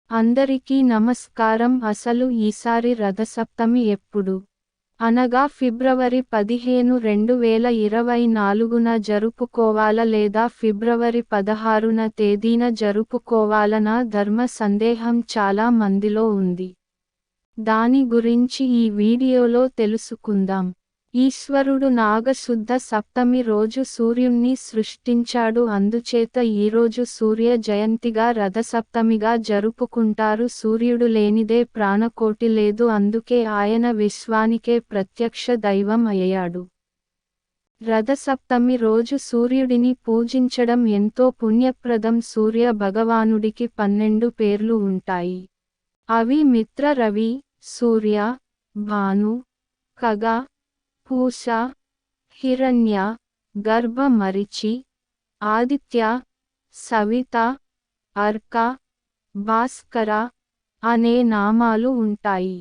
అందరికీ నమస్కారం. అసలు ఈసారి రథసప్తమి ఎప్పుడు? అనగా ఫిబ్రవరి 15, 2024న జరుపుకోవాలా లేదా ఫిబ్రవరి 16న తేదీన జరుపుకోవాలనా ధర్మ సందేహం చాలా మందిలో ఉంది. దాని గురించి ఈ వీడియోలో తెలుసుకుందాం. ఈశ్వరుడు నాగశుద్ధ సప్తమి రోజు సూర్యుణ్ణి సృష్టించాడు. అందుచేత ఈరోజు సూర్య జయంతిగా రథసప్తమిగా జరుపుకుంటారు. సూర్యుడు లేనిదే ప్రాణకోటి లేదు. అందుకే ఆయన విశ్వానికే ప్రత్యక్ష దైవం అయ్యాడు. రథసప్తమి రోజు సూర్యుడిని పూజించడం ఎంతో పుణ్యప్రదం. సూర్య భగవానుడికి 12 పేర్లు ఉంటాయి. అవి మిత్ర, రవి, సూర్య, భాను, ఖగ, పూష, హిరణ్య, గర్భ, మరిచి, ఆదిత్య, సవిత, అర్క, భాస్కర అనే నామాలు ఉంటాయి.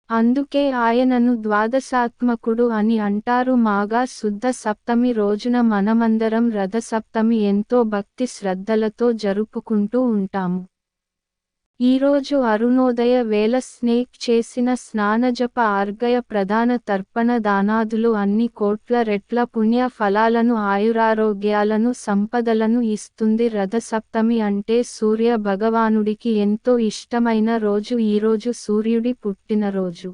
అందుకే ఆయనను ద్వాదశాత్మకుడు అని అంటారు. మాఘ శుద్ధ సప్తమి రోజున మనమందరం రథసప్తమి ఎంతో భక్తి శ్రద్ధలతో జరుపుకుంటూ ఉంటాము. ఈరోజు అరుణోదయ వేళ స్నేక్ చేసిన స్నానజప ఆర్ఘ్య ప్రధాన తర్పణ దానాదులు అన్ని కోట్ల రెట్ల పుణ్య ఫలాలను ఆయురారోగ్యాలను సంపదలను ఇస్తుంది. రథసప్తమి అంటే సూర్య భగవానుడికి ఎంతో ఇష్టమైన రోజు. ఈరోజు సూర్యుడి పుట్టినరోజు.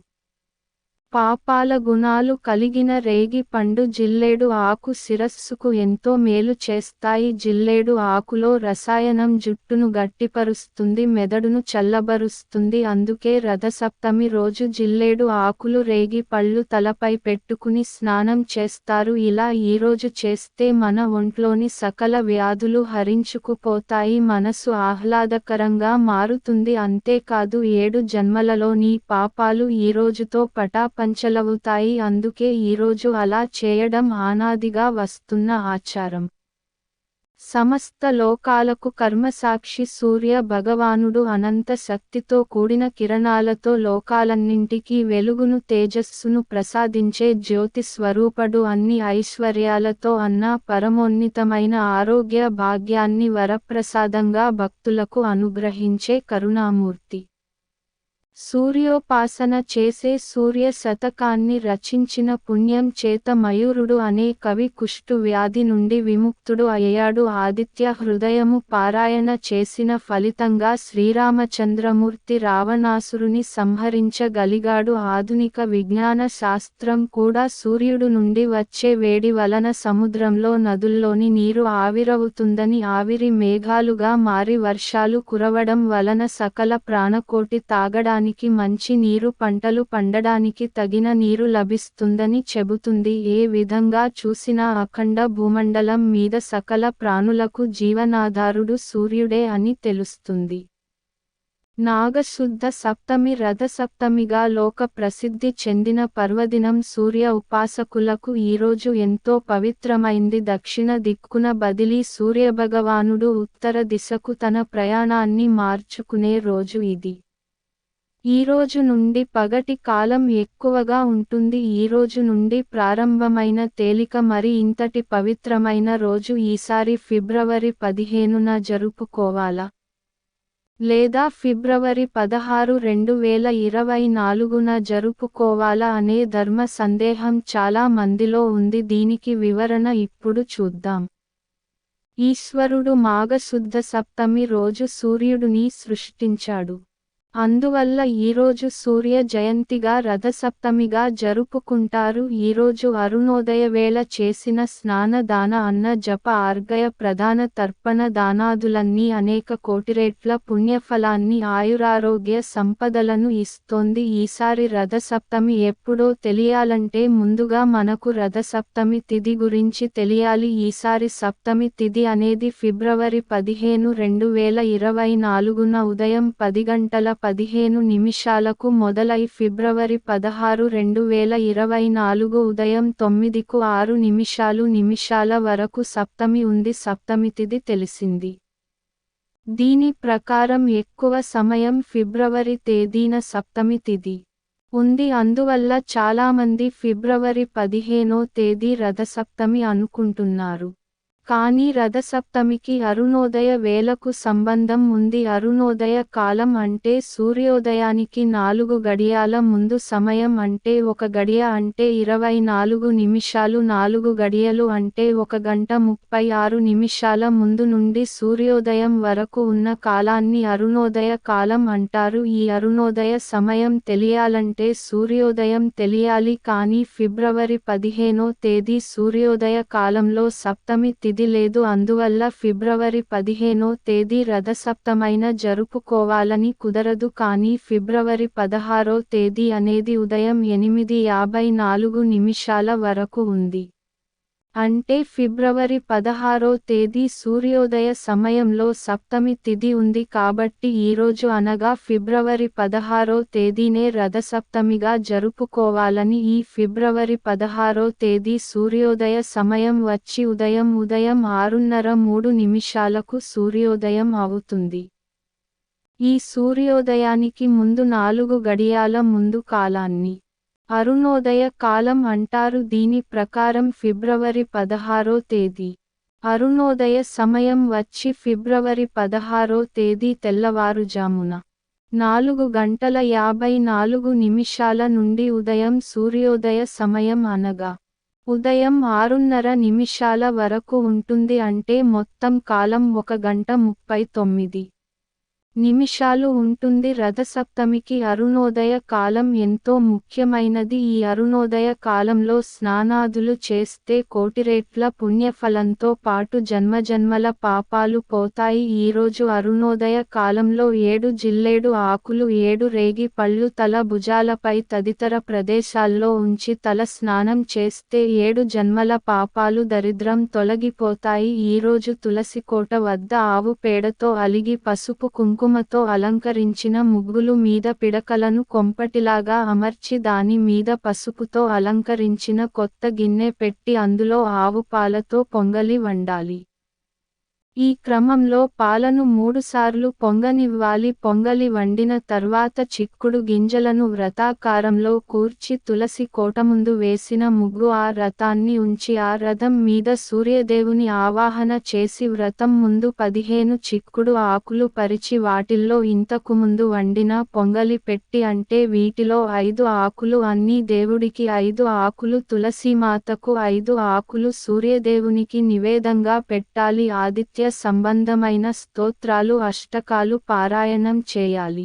పాపాల గుణాలు కలిగిన రేగి పండు జిల్లేడు ఆకు శిరస్సుకు ఎంతో మేలు చేస్తాయి. జిల్లేడు ఆకులో రసాయనం జుట్టును గట్టిపరుస్తుంది, మెదడును చల్లబరుస్తుంది. అందుకే రథసప్తమి రోజు జిల్లేడు ఆకులు, రేగి పళ్ళు తలపై పెట్టుకుని స్నానం చేస్తారు. ఇలా ఈరోజు చేస్తే మన ఒంట్లోని సకల వ్యాధులు హరించుకుపోతాయి, మనసు ఆహ్లాదకరంగా మారుతుంది. అంతేకాదు 7 జన్మలలోని పాపాలు ఈరోజుతో పంచలవుతాయి. అందుకే ఈరోజు అలా చేయడం అనాదిగా వస్తున్న ఆచారం. సమస్త లోకాలకు కర్మసాక్షి సూర్య భగవానుడు అనంత శక్తితో కూడిన కిరణాలతో లోకాలన్నింటికీ వెలుగును తేజస్సును ప్రసాదించే జ్యోతి స్వరూపుడు. అన్ని ఐశ్వర్యాలతో అన్న పరమోన్నతమైన ఆరోగ్య భాగ్యాన్ని వరప్రసాదంగా భక్తులకు అనుగ్రహించే కరుణామూర్తి. సూర్యోపాసన చేసే సూర్య శతకాన్ని రచించిన పుణ్యం చేత మయూరుడు అనే కవి కుష్టు వ్యాధి నుండి విముక్తుడు అయ్యాడు. ఆదిత్య హృదయము పారాయణ చేసిన ఫలితంగా శ్రీరామచంద్రమూర్తి రావణాసురుని సంహరించగలిగాడు. ఆధునిక విజ్ఞాన శాస్త్రం కూడా సూర్యుడు నుండి వచ్చే వేడి వలన సముద్రంలో నదుల్లోని నీరు ఆవిరవుతుందని, ఆవిరి మేఘాలుగా మారి వర్షాలు కురవడం వలన సకల ప్రాణకోటి తాగడానికి మంచి నీరు, పంటలు పండడానికి తగిన నీరు లభిస్తుందని చెబుతుంది. ఏ విధంగా చూసినా అఖండ భూమండలం మీద సకల ప్రాణులకు జీవనాధారుడు సూర్యుడే అని తెలుస్తుంది. నాగశుద్ధ సప్తమి రథసప్తమిగా లోక ప్రసిద్ధి చెందిన పర్వదినం. సూర్య ఉపాసకులకు ఈరోజు ఎంతో పవిత్రమైంది. దక్షిణ దిక్కున బదిలీ సూర్యభగవానుడు ఉత్తర దిశకు తన ప్రయాణాన్ని మార్చుకునే రోజు ఇది. ఈ రోజు నుండి పగటి కాలం ఎక్కువగా ఉంటుంది. ఈ రోజు నుండి ప్రారంభమైన తేలిక మరి ఇంతటి పవిత్రమైన రోజు ఈసారి ఫిబ్రవరి 15న జరుపుకోవాలా లేదా ఫిబ్రవరి 16, 2024న జరుపుకోవాలా అనే ధర్మ సందేహం చాలా మందిలో ఉంది. దీనికి వివరణ ఇప్పుడు చూద్దాం. ఈశ్వరుడు మాఘశుద్ధ సప్తమి రోజు సూర్యుడిని సృష్టించాడు. అందువల్ల ఈరోజు సూర్య జయంతిగా రథసప్తమిగా జరుపుకుంటారు. ఈరోజు అరుణోదయ వేళ చేసిన స్నాన దాన అన్న జప ఆర్ఘ్య ప్రధాన తర్పణ దానాదులన్నీ అనేక కోటిరేట్ల పుణ్యఫలాన్ని ఆయురారోగ్య సంపదలను ఇస్తోంది. ఈసారి రథసప్తమి ఎప్పుడో తెలియాలంటే ముందుగా మనకు రథసప్తమి తిథి గురించి తెలియాలి. ఈసారి సప్తమి తిథి అనేది ఫిబ్రవరి 15, 2024న ఉదయం 10:15 మొదలై ఫిబ్రవరి 16, 2024 ఉదయం 9:06 వరకు సప్తమి ఉంది. సప్తమి తిథి తెలిసింది. దీని ప్రకారం ఎక్కువ సమయం ఫిబ్రవరి తేదీన సప్తమి తిథి ఉంది. అందువల్ల చాలామంది ఫిబ్రవరి 15వ తేదీ రథసప్తమి అనుకుంటున్నారు. కానీ రథసప్తమికి అరుణోదయ వేళకు సంబంధం ఉంది. అరుణోదయ కాలం అంటే సూర్యోదయానికి 4 గడియాల ముందు సమయం. అంటే 1 గడియ అంటే 24 నిమిషాలు. 4 గడియలు అంటే 1 గంట 36 నిమిషాల ముందు నుండి సూర్యోదయం వరకు ఉన్న కాలాన్ని అరుణోదయ కాలం అంటారు. ఈ అరుణోదయ సమయం తెలియాలంటే సూర్యోదయం తెలియాలి. కానీ ఫిబ్రవరి 15వ తేదీ సూర్యోదయ కాలంలో సప్తమి తిథి లేదు. అందువల్ల ఫిబ్రవరి 15వ తేదీ రథసప్తమైన జరుపుకోవాలని కుదరదు. కానీ ఫిబ్రవరి 16వ తేదీ అనేది ఉదయం 8:54 నిమిషాల వరకు ఉంది. అంటే ఫిబ్రవరి 16వ తేదీ సూర్యోదయ సమయంలో సప్తమి తిథి ఉంది. కాబట్టి ఈరోజు అనగా ఫిబ్రవరి 16వ తేదీనే రథసప్తమిగా జరుపుకోవాలని. ఈ ఫిబ్రవరి 16వ తేదీ సూర్యోదయ సమయం వచ్చి ఉదయం 6:03 సూర్యోదయం అవుతుంది. ఈ సూర్యోదయానికి ముందు 4 గడియాల ముందు కాలాన్ని అరుణోదయ కాలం అంటారు. దీని ప్రకారం ఫిబ్రవరి 16వ తేదీ అరుణోదయ సమయం వచ్చి ఫిబ్రవరి 16వ తేదీ తెల్లవారుజామున 4:54 నుండి ఉదయం సూర్యోదయ సమయం అనగా ఉదయం 6:30 వరకు ఉంటుంది. అంటే మొత్తం కాలం 1 గంట 39 నిమిషాలు ఉంటుంది. రథసప్తమికి అరుణోదయ కాలం ఎంతో ముఖ్యమైనది. ఈ అరుణోదయ కాలంలో స్నానాదులు చేస్తే కోటిరెట్ల పుణ్యఫలంతో పాటు జన్మజన్మల పాపాలు పోతాయి. ఈరోజు అరుణోదయ కాలంలో 7 జిల్లేడు ఆకులు 7 రేగి పళ్ళు తల భుజాలపై తదితర ప్రదేశాల్లో ఉంచి తల స్నానం చేస్తే 7 జన్మల పాపాలు దరిద్రం తొలగిపోతాయి. ఈరోజు తులసికోట వద్ద ఆవు పేడతో అలిగి పసుపు కుంకుమతో అలంకరించిన ముగ్గులు మీద పిడకలను కొంపటిలాగా అమర్చి దాని మీద పసుపుతో అలంకరించిన కొత్త గిన్నె పెట్టి అందులో ఆవు పాలతో పొంగలి వండాలి. ఈ క్రమంలో పాలను 3 సార్లు పొంగనివ్వాలి. పొంగలి వండిన తర్వాత చిక్కుడు గింజలను వ్రతాకారంలో కూర్చి తులసి కోటముందు వేసిన ముగ్గు ఆ రథాన్ని ఉంచి ఆ రథం మీద సూర్యదేవుని ఆవాహన చేసి వ్రతం ముందు 15 చిక్కుడు ఆకులు పరిచి వాటిల్లో ఇంతకు ముందు వండిన పొంగలి పెట్టి అంటే వీటిలో 5 ఆకులు అన్నీ దేవుడికి 5 ఆకులు తులసీమాతకు 5 ఆకులు సూర్యదేవునికి నివేదంగా పెట్టాలి. ఆదిత్య సంబంధమైన స్తోత్రాలు అష్టకాలు పారాయణం చేయాలి.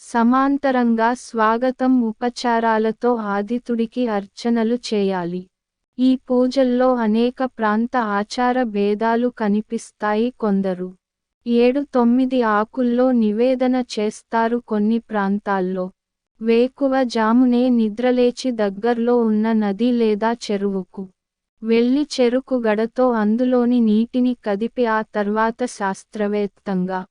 సమాంతరంగా స్వాగతం ఉపచారాలతో ఆదిత్యుడికి అర్చనలు చేయాలి. ఈ పూజల్లో అనేక ప్రాంత ఆచార భేదాలు కనిపిస్తాయి. కొందరు 7-9 ఆకుల్లో నివేదన చేస్తారు. కొన్ని ప్రాంతాల్లో వేకువ జామునే నిద్రలేచి దగ్గర్లో ఉన్న నది లేదా చెరువుకు వెళ్లి చెరుకు గడతో అందులోని నీటిని కదిపి ఆ తర్వాత శాస్త్రవేత్తంగా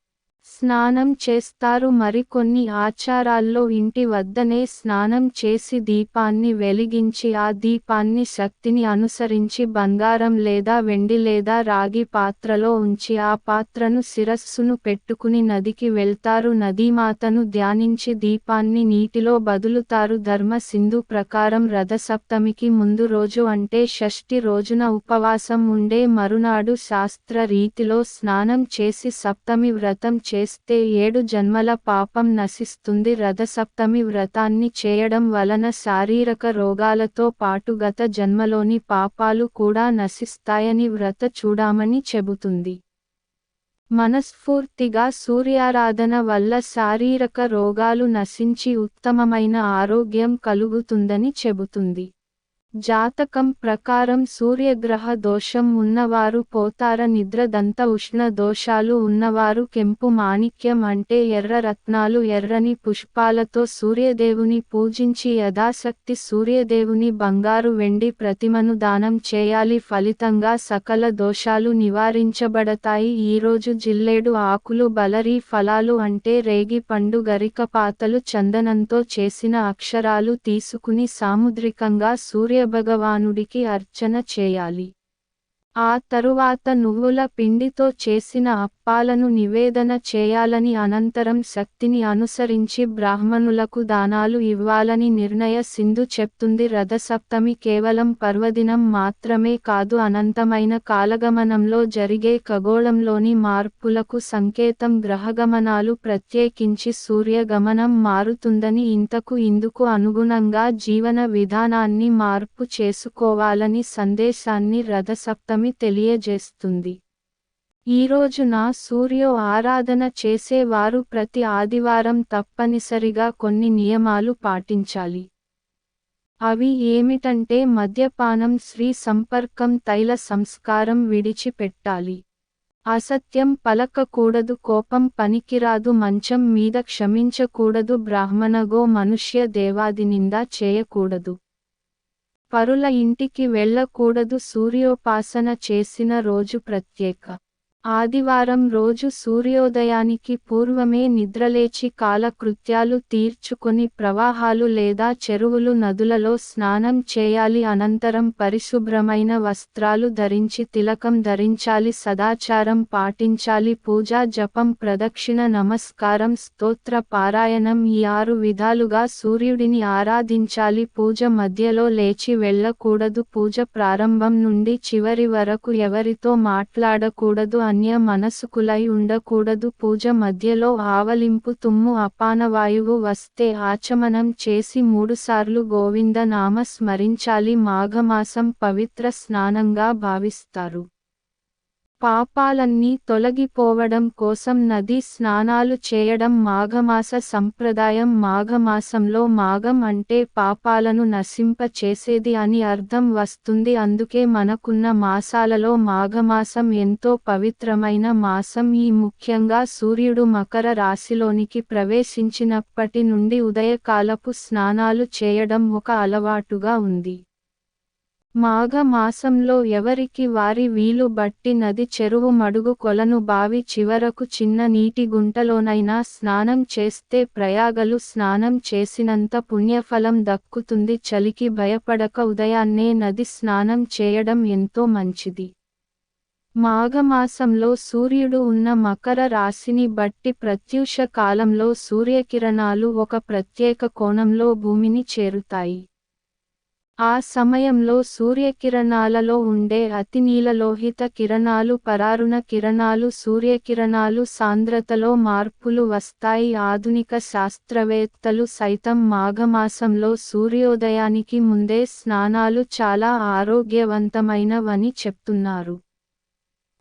స్నానం చేస్తారు. మరికొన్ని ఆచారాల్లో ఇంటి వద్దనే స్నానం చేసి దీపాన్ని వెలిగించి ఆ దీపాన్ని శక్తిని అనుసరించి బంగారం లేదా వెండి లేదా రాగి పాత్రలో ఉంచి ఆ పాత్రను శిరస్సును పెట్టుకుని నదికి వెళ్తారు. నదీమాతను ధ్యానించి దీపాన్ని నీటిలో బదులుతారు. ధర్మ సింధు ప్రకారం రథసప్తమికి ముందు రోజు అంటే షష్ఠి రోజున ఉపవాసం ఉండే మరునాడు శాస్త్ర రీతిలో స్నానం చేసి సప్తమి వ్రతం చేస్తే 7 జన్మల పాపం నశిస్తుంది. రథసప్తమి వ్రతాన్ని చేయడం వలన శారీరక రోగాలతో పాటు గత జన్మలోని పాపాలు కూడా నశిస్తాయని వ్రత చూడామణి చెబుతుంది. మనస్ఫూర్తిగా సూర్యారాధన వల్ల శారీరక రోగాలు నశించి ఉత్తమమైన ఆరోగ్యం కలుగుతుందని చెబుతుంది. జాతకం ప్రకారం సూర్యగ్రహ దోషం ఉన్నవారు పోతార నిద్ర దంత ఉష్ణ దోషాలు ఉన్నవారు కెంపు మాణిక్యం అంటే ఎర్ర రత్నాలు ఎర్రని పుష్పాలతో సూర్యదేవుని పూజించి యథాశక్తి సూర్యదేవుని బంగారు వెండి ప్రతిమను దానం చేయాలి. ఫలితంగా సకల దోషాలు నివారించబడతాయి. ఈరోజు జిల్లేడు ఆకులు బలరీ ఫలాలు అంటే రేగి పండు గరికపాతలు చందనంతో చేసిన అక్షరాలు తీసుకుని సాముద్రికంగా సూర్యభగవానుడికి అర్చన చేయాలి. ఆ తరువాత నువ్వుల పిండితో చేసిన అప్పాలను నివేదన చేయాలని అనంతరం శక్తిని అనుసరించి బ్రాహ్మణులకు దానాలు ఇవ్వాలని నిర్ణయ సింధు చెప్తుంది. రథసప్తమి కేవలం పర్వదినం మాత్రమే కాదు, అనంతమైన కాలగమనంలో జరిగే ఖగోళంలోని మార్పులకు సంకేతం. గ్రహగమనాలు ప్రత్యేకించి సూర్యగమనం మారుతుందని, ఇందుకు అనుగుణంగా జీవన విధానాన్ని మార్పు చేసుకోవాలని సందేశాన్ని రథసప్తమి తెలియజేస్తుంది. ఈ రోజున సూర్య ఆరాధన చేసేవారు ప్రతి ఆదివారం తప్పనిసరిగా కొన్ని నియమాలు పాటించాలి. అవి ఏమిటంటే మద్యపానం, స్త్రీ సంపర్కం, తైల సంస్కారం విడిచిపెట్టాలి. అసత్యం పలకకూడదు, కోపం పనికిరాదు, మంచం మీద క్షమించకూడదు, బ్రాహ్మణగో మనుష్య దేవాదినింద చేయకూడదు, పరుల ఇంటికి వెళ్ళకూడదు. సూర్యోపాసన చేసిన రోజు ప్రత్యేక. ఆదివారం రోజు సూర్యోదయానికి పూర్వమే నిద్రలేచి కాలకృత్యాలు తీర్చుకొని ప్రవాహాలు లేదా చెరువులు, నదులలో స్నానం చేయాలి. అనంతరం పరిశుభ్రమైన వస్త్రాలు ధరించి తిలకం ధరించాలి. సదాచారం పాటించాలి. పూజా జపం, ప్రదక్షిణ, నమస్కారం, స్తోత్ర పారాయణం, ఈ 6 విధాలుగా సూర్యుడిని ఆరాధించాలి. పూజ మధ్యలో లేచి వెళ్ళకూడదు. పూజ ప్రారంభం నుండి చివరి వరకు ఎవరితో మాట్లాడకూడదు. అన్య మనసుకులై ఉండకూడదు. పూజ మధ్యలో ఆవలింపు, తుమ్ము, అపానవాయువు వస్తే ఆచమనం చేసి 3 సార్లు గోవింద నామ స్మరించాలి. మాఘమాసం పవిత్ర స్నానంగా భావిస్తారు. పాపాలన్నీ తొలగిపోవడం కోసం నదీ స్నానాలు చేయడం మాఘమాస సంప్రదాయం. మాఘమాసంలో మాఘం అంటే పాపాలను నశింప చేసేది అని అర్థం వస్తుంది. అందుకే మనకున్న మాసాలలో మాఘమాసం ఎంతో పవిత్రమైన మాసం. ఈ ముఖ్యంగా సూర్యుడు మకర రాశిలోనికి ప్రవేశించినప్పటి నుండి ఉదయకాలపు స్నానాలు చేయడం ఒక అలవాటుగా ఉంది. మాఘ మాసంలో ఎవరికి వారి వీలు బట్టి నది, చెరువు, మడుగు, కొలను, బావి చివరకు చిన్న నీటి గుంటలోనైనా స్నానం చేస్తే ప్రయాగలు స్నానం చేసినంత పుణ్యఫలం దక్కుతుంది. చలికి భయపడక ఉదయాన్నే నది స్నానం చేయడం ఎంతో మంచిది. మాఘమాసంలో సూర్యుడు ఉన్న మకర రాశిని బట్టి ప్రత్యూష కాలంలో సూర్యకిరణాలు ఒక ప్రత్యేక కోణంలో భూమిని చేరుతాయి. ఆ సమయంలో సూర్యకిరణాలలో ఉండే అతినీలలోహిత కిరణాలు, పరారుణ కిరణాలు, సూర్యకిరణాలు సాంద్రతలో మార్పులు వస్తాయి. ఆధునిక శాస్త్రవేత్తలు సైతం మాఘమాసంలో సూర్యోదయానికి ముందే స్నానాలు చాలా ఆరోగ్యవంతమైనవని చెప్తున్నారు.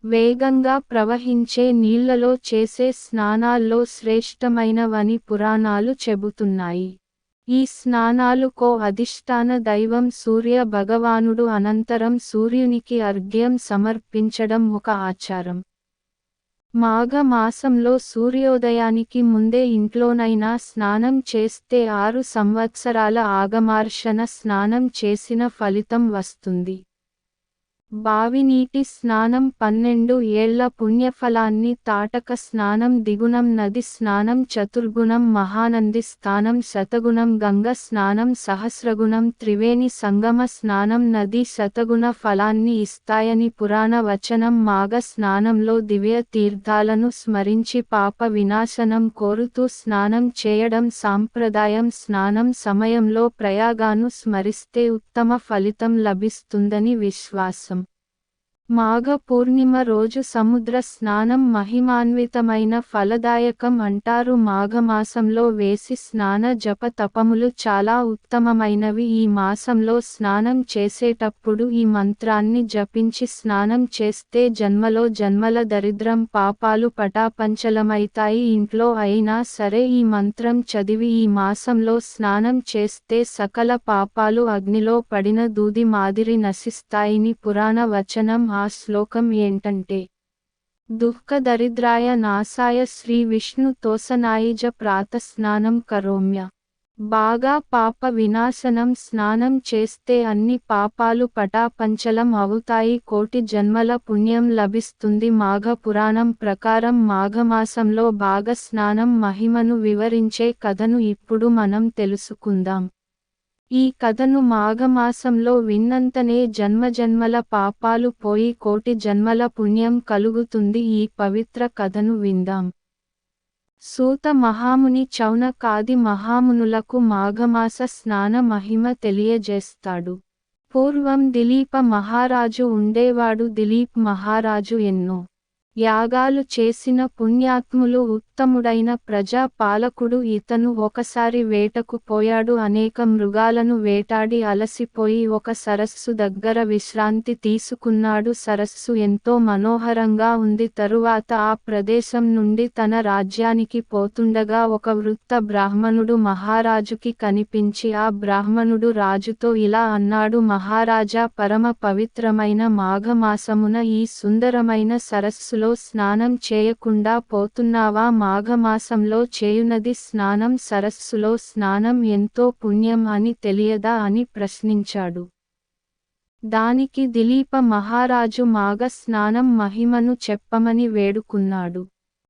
వేగంగా ప్రవహించే నీళ్లలో చేసే స్నానాల్లో శ్రేష్టమైనవని పురాణాలు చెబుతున్నాయి. ఈ స్నానాలకు అధిష్టాన దైవం సూర్య భగవానుడు. అనంతరం సూర్యునికి అర్ఘ్యం సమర్పించడం ఒక ఆచారం. మాఘ మాసంలో సూర్యోదయానికి ముందే ఇంట్లోనైనా స్నానం చేస్తే 6 సంవత్సరాల ఆగమార్షణ స్నానం చేసిన ఫలితం వస్తుంది. బావినీటి స్నానం 12 ఏళ్ల పుణ్యఫలాన్ని, తాటక స్నానం ద్విగుణం, నది స్నానం చతుర్గుణం, మహానంది స్నానం శతగుణం, గంగ స్నానం సహస్రగుణం, త్రివేణి సంగమ స్నానం నది శతగుణ ఫలాన్ని ఇస్తాయని పురాణ వచనం. మాఘ స్నానంలో దివ్య తీర్థాలను స్మరించి పాప వినాశనం కోరుతూ స్నానం చేయడం సాంప్రదాయం. స్నానం సమయంలో ప్రయాగాను స్మరిస్తే ఉత్తమ ఫలితం లభిస్తుందని విశ్వాసం. మాఘ పూర్ణిమ రోజు సముద్ర స్నానం మహిమాన్వితమైన ఫలదాయకం అంటారు. మాఘమాసంలో వేసి స్నాన జప తపములు చాలా ఉత్తమమైనవి. ఈ మాసంలో స్నానం చేసేటప్పుడు ఈ మంత్రాన్ని జపించి స్నానం చేస్తే జన్మలో జన్మల దరిద్రం, పాపాలు పటాపంచలమైతాయి. ఇంట్లో అయినా సరే ఈ మంత్రం చదివి ఈ మాసంలో స్నానం చేస్తే సకల పాపాలు అగ్నిలో పడిన దూది మాదిరి నశిస్తాయని పురాణ వచనం. ఆ శ్లోకం ఏంటంటే, దుఃఖ దరిద్రాయ నాశాయ శ్రీ విష్ణు తోసనాయిజ ప్రాతస్నానం కరోమ్య. బాగా పాప వినాశనం స్నానం చేస్తే అన్ని పాపాలు పటాపంచలం అవుతాయి, కోటి జన్మల పుణ్యం లభిస్తుంది. మాఘ పురాణం ప్రకారం మాఘమాసంలో భాగ స్నానం మహిమను వివరించే కథను ఇప్పుడు మనం తెలుసుకుందాం. ఈ కథను మాఘమాసంలో విన్నంతనే జన్మజన్మల పాపాలు పోయి కోటి జన్మల పుణ్యం కలుగుతుంది. ఈ పవిత్ర కథను విందాం. సూత మహాముని చౌనకాది మహామునులకు మాఘమాస స్నాన మహిమ తెలియజేస్తాడు. పూర్వం దిలీప మహారాజు ఉండేవాడు. దిలీప్ మహారాజు ఎన్నో యాగాలు చేసిన పుణ్యాత్ములు, ఉత్తముడైన ప్రజా పాలకుడు. ఇతను ఒకసారి వేటకు పోయాడు. అనేక మృగాలను వేటాడి అలసిపోయి ఒక సరస్సు దగ్గర విశ్రాంతి తీసుకున్నాడు. సరస్సు ఎంతో మనోహరంగా ఉంది. తరువాత ఆ ప్రదేశం నుండి తన రాజ్యానికి పోతుండగా ఒక వృత్త బ్రాహ్మణుడు మహారాజుకి కనిపించి ఆ బ్రాహ్మణుడు రాజుతో ఇలా అన్నాడు: మహారాజా, పరమ పవిత్రమైన మాఘమాసమున ఈ సుందరమైన సరస్సులో స్నానం చేయకుండా పోతున్నావా? మాఘమాసంలో చేయునది స్నానం, సరస్సులో స్నానం ఎంతో పుణ్యం అని తెలియదా అని ప్రశ్నించాడు. దానికి దిలీప మహారాజు మాఘ స్నానం మహిమను చెప్పమని వేడుకున్నాడు.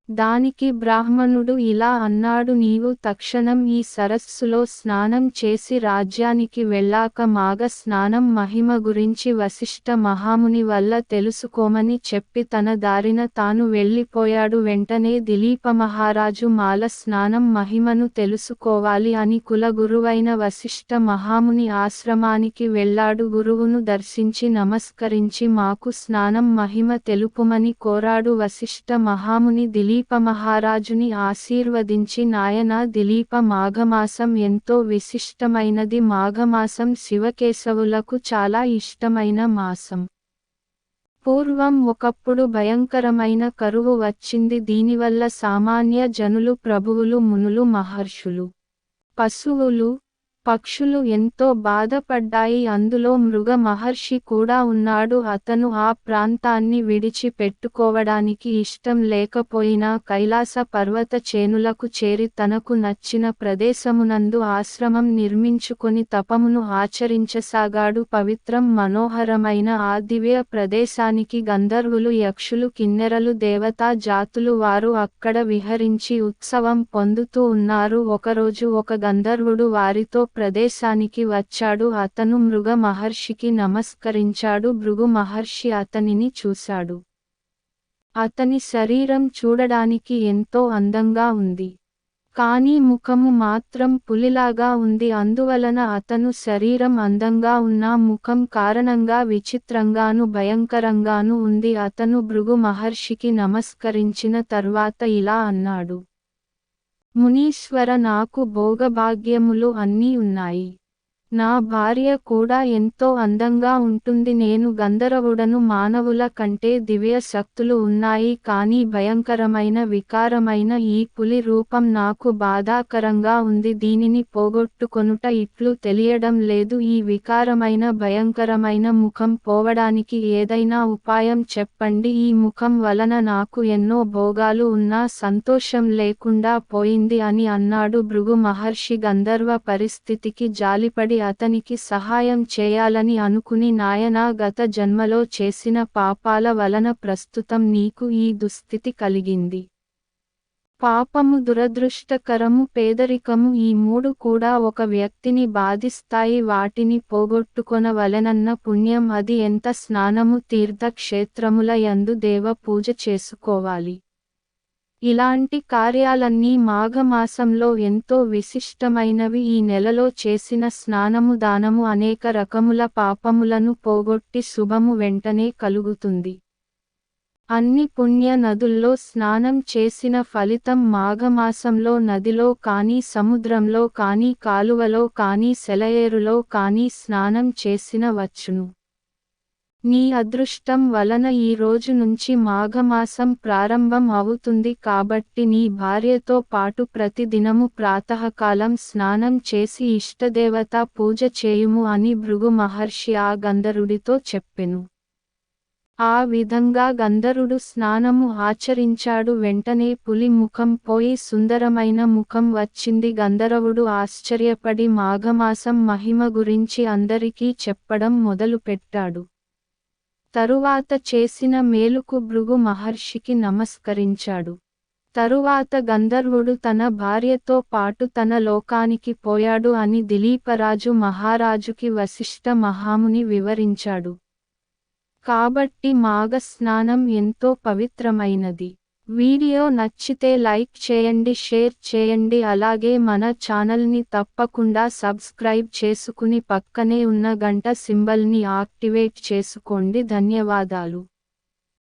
దానికి బ్రాహ్మణుడు ఇలా అన్నాడు: నీవు తక్షణం ఈ సరస్సులో స్నానం చేసి రాజ్యానికి వెళ్ళాక మాఘ స్నానం మహిమ గురించి వశిష్ఠ మహాముని వల్ల తెలుసుకోమని చెప్పి తన దారిన తాను వెళ్ళిపోయాడు. వెంటనే దిలీప మహారాజు మాల స్నానం మహిమను తెలుసుకోవాలి అని కులగురువైన వశిష్ఠ మహాముని ఆశ్రమానికి వెళ్ళాడు. గురువును దర్శించి నమస్కరించి మాకు స్నానం మహిమ తెలుపుమని కోరాడు. వశిష్ఠ మహాముని దిలీప మహారాజుని ఆశీర్వదించి, నాయనా దిలీప, మాఘమాసం ఎంతో విశిష్టమైనది. మాఘమాసం శివకేశవులకు చాలా ఇష్టమైన మాసం. పూర్వం ఒకప్పుడు భయంకరమైన కరువు వచ్చింది. దీనివల్ల సామాన్య జనులు, ప్రభువులు, మునులు, మహర్షులు, పశువులు, పక్షులు ఎంతో బాధపడ్డాయి. అందులో మృగ మహర్షి కూడా ఉన్నాడు. అతను ఆ ప్రాంతాన్ని విడిచి పెట్టుకోవడానికి ఇష్టం లేకపోయినా కైలాస పర్వత చేనులకు చేరి తనకు నచ్చిన ప్రదేశమునందు ఆశ్రమం నిర్మించుకొని తపమును ఆచరించసాగాడు. పవిత్రం మనోహరమైన ఆ దివ్య ప్రదేశానికి గంధర్వులు, యక్షులు, కిన్నెరలు, దేవతా జాతులు వారు అక్కడ విహరించి ఉత్సవం పొందుతూ ఉన్నారు. ఒకరోజు ఒక గంధర్వుడు వారితో ప్రదేశానికి వచ్చాడు. అతను మృగ మహర్షికి నమస్కరించాడు. భృగు మహర్షి అతనిని చూశాడు. అతని శరీరం చూడడానికి ఎంతో అందంగా ఉంది. కానీ ముఖము మాత్రం పులిలాగా ఉంది. అందువలన అతను శరీరం అందంగా ఉన్నా ముఖం కారణంగా విచిత్రంగాను భయంకరంగాను ఉంది. అతను భృగు మహర్షికి నమస్కరించిన తర్వాత ఇలా అన్నాడు: మునీశ్వర, నాకు భోగభాగ్యములు అన్నీ ఉన్నాయి. నా భార్య కూడా ఎంతో అందంగా ఉంటుంది. నేను గంధర్వుడను. మానవుల కంటే దివ్య శక్తులు ఉన్నాయి. కానీ భయంకరమైన వికారమైన ఈ పులి రూపం నాకు బాధాకరంగా ఉంది. దీనిని పోగొట్టుకొనుట ఇట్లు తెలియడం లేదు. ఈ వికారమైన భయంకరమైన ముఖం పోవడానికి ఏదైనా ఉపాయం చెప్పండి. ఈ ముఖం వలన నాకు ఎన్నో భోగాలు ఉన్నా సంతోషం లేకుండా పోయింది అని అన్నాడు. భృగు మహర్షి గంధర్వ పరిస్థితికి జాలిపడి అతనికి సహాయం చేయాలని అనుకుని, నాయనా, గత జన్మలో చేసిన పాపాల వలన ప్రస్తుతం నీకు ఈ దుస్థితి కలిగింది. పాపము, దురదృష్టకరము, పేదరికము, ఈ మూడు కూడా ఒక వ్యక్తిని బాధిస్తాయి. వాటిని పోగొట్టుకొనవలెనన్న పుణ్యం, అది ఎంత? స్నానము, తీర్థక్షేత్రముల యందు దేవ పూజ చేసుకోవాలి. ఇలాంటి కార్యాలన్నీ మాఘమాసంలో ఎంతో విశిష్టమైనవి. ఈ నెలలో చేసిన స్నానము, దానము అనేక రకముల పాపములను పోగొట్టి శుభము వెంటనే కలుగుతుంది. అన్ని పుణ్య నదుల్లో స్నానం చేసిన ఫలితం మాఘమాసంలో నదిలో కానీ, సముద్రంలో కానీ, కాలువలో కానీ, సెలయేరులో కానీ స్నానం చేసిన వచ్చును. నీ అదృష్టం వలన ఈ రోజు నుంచి మాఘమాసం ప్రారంభం అవుతుంది. కాబట్టి నీ భార్యతో పాటు ప్రతి దినము ప్రాతకాలం స్నానం చేసి ఇష్టదేవత పూజ చేయుము అని భృగు మహర్షి ఆ గంధర్వుడితో చెప్పెను. ఆ విధంగా గంధర్వుడు స్నానము ఆచరించాడు. వెంటనే పులి ముఖం పోయి సుందరమైన ముఖం వచ్చింది. గంధర్వుడు ఆశ్చర్యపడి మాఘమాసం మహిమ గురించి అందరికీ చెప్పడం మొదలుపెట్టాడు. తరువాత చేసిన మేలుకు భృగు మహర్షికి నమస్కరించాడు. తరువాత గంధర్వుడు తన భార్యతో పాటు తన లోకానికి పోయాడు అని దిలీపరాజు మహారాజుకి వశిష్ఠ మహాముని వివరించాడు. కాబట్టి మాఘ స్నానం ఎంతో పవిత్రమైనది. వీడియో నచ్చితే లైక్ చేయండి, షేర్ చేయండి. అలాగే మన ఛానల్ని తప్పకుండా సబ్స్క్రైబ్ చేసుకుని పక్కనే ఉన్న గంట సింబల్ని యాక్టివేట్ చేసుకోండి. ధన్యవాదాలు.